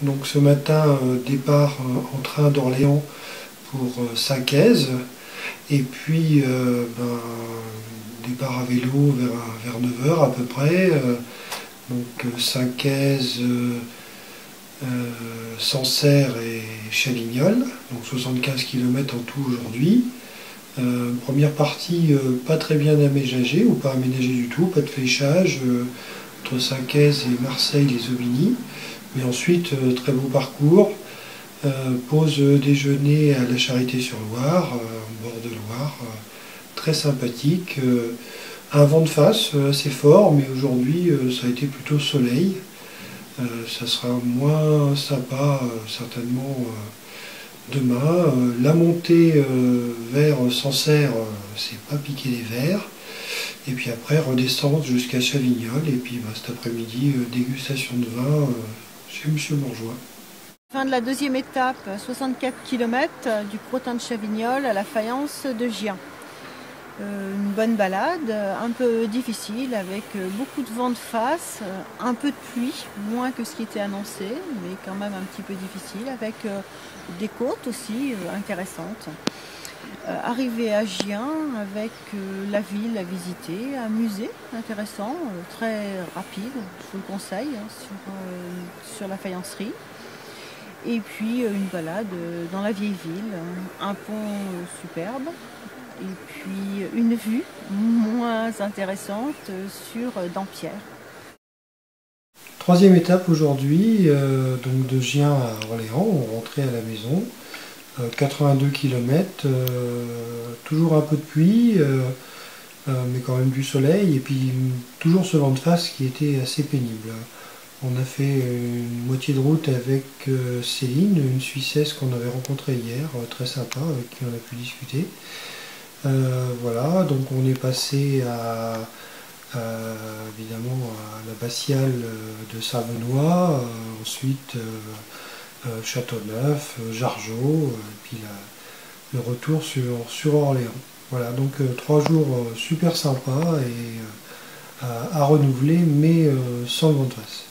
Donc ce matin, départ en train d'Orléans pour Saint-Quaise, et puis départ à vélo vers 9 h à peu près. Donc Saint-Quaise, Sancerre et Chavignoles, donc 75 km en tout aujourd'hui. Première partie pas très bien aménagée, ou pas aménagée du tout, pas de fléchage, entre Saint-Quaise et Marseille-les-Aubigny. Mais ensuite, très beau parcours, pause déjeuner à la Charité-sur-Loire, en bord de Loire, très sympathique. Un vent de face assez fort, mais aujourd'hui ça a été plutôt soleil. Ça sera moins sympa certainement demain. La montée vers Sancerre, c'est pas piquer les verres. Et puis après, redescendre jusqu'à Chavignoles. Et puis cet après-midi, dégustation de vin chez Monsieur Bourgeois. Fin de la deuxième étape, 64 km du Crottin de Chavignoles à la Faïence de Gien. Une bonne balade, un peu difficile avec beaucoup de vent de face, un peu de pluie, moins que ce qui était annoncé, mais quand même un petit peu difficile, avec des côtes aussi intéressantes. Arrivé à Gien avec la ville à visiter, un musée intéressant, très rapide, je vous le conseille, sur la faïencerie. Et puis une balade dans la vieille ville, un pont superbe, et puis une vue moins intéressante sur Dampierre. Troisième étape aujourd'hui, donc de Gien à Orléans, on rentrait à la maison. 82 km, toujours un peu de pluie, mais quand même du soleil, et puis toujours ce vent de face qui était assez pénible. On a fait une moitié de route avec Céline, une Suissesse qu'on avait rencontrée hier, très sympa, avec qui on a pu discuter. Voilà, donc on est passé évidemment à l'abbatiale de Saint-Benoît, ensuite Châteauneuf, Jargeau, et puis le retour sur Orléans. Voilà, donc 3 jours super sympas et à renouveler, mais sans le vent de face.